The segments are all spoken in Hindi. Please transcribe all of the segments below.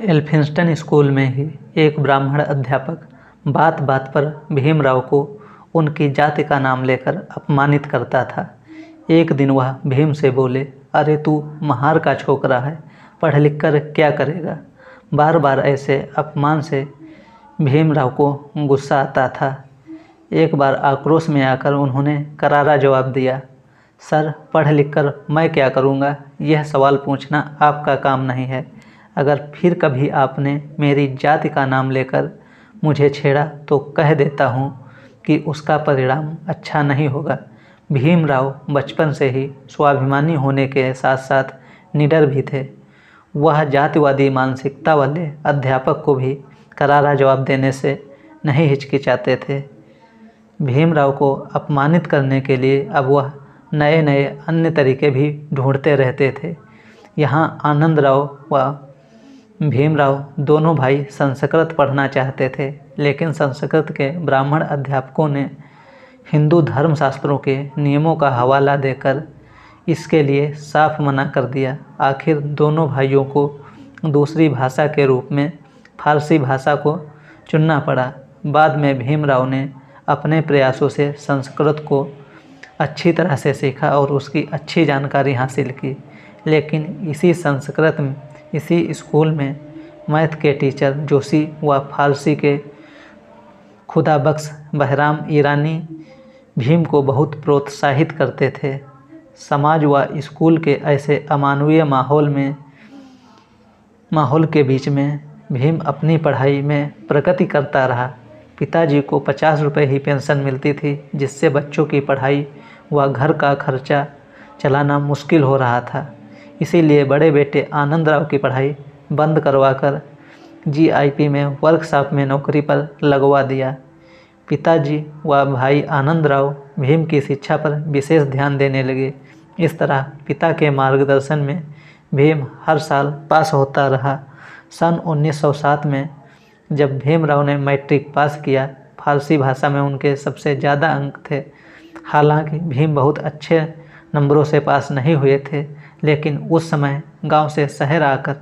एल्फिंस्टन स्कूल में ही एक ब्राह्मण अध्यापक बात बात पर भीमराव को उनकी जाति का नाम लेकर अपमानित करता था। एक दिन वह भीम से बोले, अरे तू महार का छोकरा है, पढ़ लिख कर क्या करेगा। बार बार ऐसे अपमान से भीमराव को गुस्सा आता था। एक बार आक्रोश में आकर उन्होंने करारा जवाब दिया, सर पढ़ लिख कर मैं क्या करूँगा, यह सवाल पूछना आपका काम नहीं है। अगर फिर कभी आपने मेरी जाति का नाम लेकर मुझे छेड़ा तो कह देता हूँ कि उसका परिणाम अच्छा नहीं होगा। भीमराव बचपन से ही स्वाभिमानी होने के साथ साथ निडर भी थे। वह जातिवादी मानसिकता वाले अध्यापक को भी करारा जवाब देने से नहीं हिचकिचाते थे। भीमराव को अपमानित करने के लिए अब वह नए नए अन्य तरीके भी ढूंढते रहते थे। यहाँ आनंदराव व भीमराव दोनों भाई संस्कृत पढ़ना चाहते थे, लेकिन संस्कृत के ब्राह्मण अध्यापकों ने हिंदू धर्मशास्त्रों के नियमों का हवाला देकर इसके लिए साफ मना कर दिया। आखिर दोनों भाइयों को दूसरी भाषा के रूप में फारसी भाषा को चुनना पड़ा। बाद में भीमराव ने अपने प्रयासों से संस्कृत को अच्छी तरह से सीखा और उसकी अच्छी जानकारी हासिल की। लेकिन इसी स्कूल में मैथ के टीचर जोशी व फारसी के खुदाबख्श बहराम ईरानी भीम को बहुत प्रोत्साहित करते थे। समाज व स्कूल के ऐसे अमानवीय माहौल के बीच में भीम अपनी पढ़ाई में प्रगति करता रहा। पिताजी को 50 रुपये ही पेंशन मिलती थी, जिससे बच्चों की पढ़ाई व घर का खर्चा चलाना मुश्किल हो रहा था। इसीलिए बड़े बेटे आनंदराव की पढ़ाई बंद करवाकर जीआईपी में वर्कशॉप में नौकरी पर लगवा दिया। पिताजी व भाई आनंदराव भीम की शिक्षा पर विशेष ध्यान देने लगे। इस तरह पिता के मार्गदर्शन में भीम हर साल पास होता रहा। सन 1907 में जब भीमराव ने मैट्रिक पास किया, फारसी भाषा में उनके सबसे ज़्यादा अंक थे। हालांकि भीम बहुत अच्छे नंबरों से पास नहीं हुए थे, लेकिन उस समय गांव से शहर आकर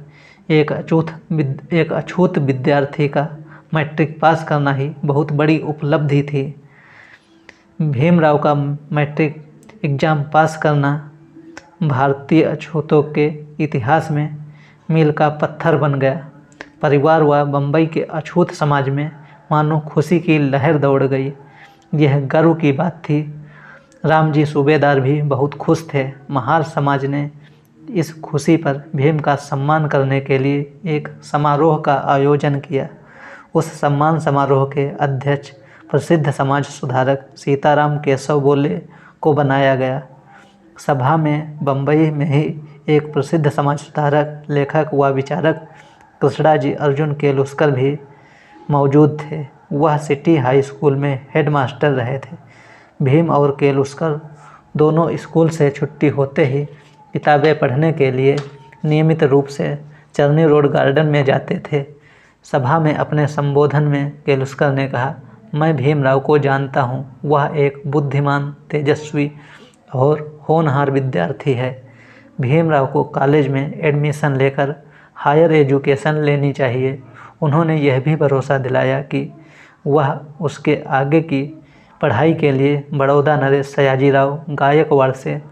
एक अछूत विद्यार्थी का मैट्रिक पास करना ही बहुत बड़ी उपलब्धि थी। भीमराव का मैट्रिक एग्ज़ाम पास करना भारतीय अछूतों के इतिहास में मील का पत्थर बन गया। परिवार व बम्बई के अछूत समाज में मानो खुशी की लहर दौड़ गई। यह गर्व की बात थी। रामजी सूबेदार भी बहुत खुश थे। महार समाज ने इस खुशी पर भीम का सम्मान करने के लिए एक समारोह का आयोजन किया। उस सम्मान समारोह के अध्यक्ष प्रसिद्ध समाज सुधारक सीताराम केशव बोले को बनाया गया। सभा में बम्बई में ही एक प्रसिद्ध समाज सुधारक, लेखक व विचारक कृष्णाजी अर्जुन केलुस्कर भी मौजूद थे। वह सिटी हाई स्कूल में हेडमास्टर रहे थे। भीम और केलुस्कर दोनों स्कूल से छुट्टी होते ही किताबें पढ़ने के लिए नियमित रूप से चरनी रोड गार्डन में जाते थे। सभा में अपने संबोधन में केलुस्कर ने कहा, मैं भीमराव को जानता हूँ। वह एक बुद्धिमान, तेजस्वी और होनहार विद्यार्थी है। भीमराव को कॉलेज में एडमिशन लेकर हायर एजुकेशन लेनी चाहिए। उन्होंने यह भी भरोसा दिलाया कि वह उसके आगे की पढ़ाई के लिए बड़ौदा नरेश सयाजीराव गायकवाड़ से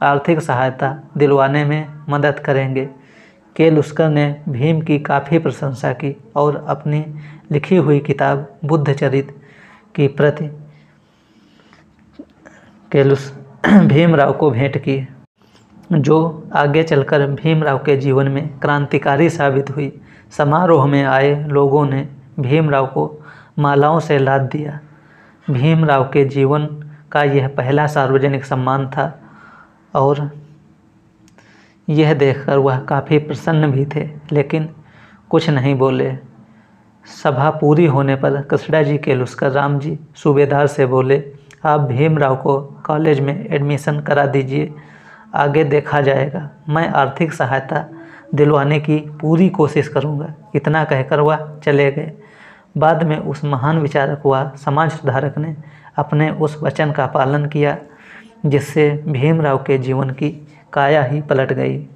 आर्थिक सहायता दिलवाने में मदद करेंगे। केलुस्कर ने भीम की काफ़ी प्रशंसा की और अपनी लिखी हुई किताब बुद्धचरित की प्रति भीमराव को भेंट की, जो आगे चलकर भीमराव के जीवन में क्रांतिकारी साबित हुई। समारोह में आए लोगों ने भीमराव को मालाओं से लाद दिया। भीमराव के जीवन का यह पहला सार्वजनिक सम्मान था और यह देखकर वह काफ़ी प्रसन्न भी थे, लेकिन कुछ नहीं बोले। सभा पूरी होने पर कृष्णाजी केलुस्कर रामजी सूबेदार से बोले, आप भीमराव को कॉलेज में एडमिशन करा दीजिए, आगे देखा जाएगा। मैं आर्थिक सहायता दिलवाने की पूरी कोशिश करूंगा। इतना कहकर वह चले गए। बाद में उस महान विचारक व समाज सुधारक ने अपने उस वचन का पालन किया, जिससे भीमराव के जीवन की काया ही पलट गई।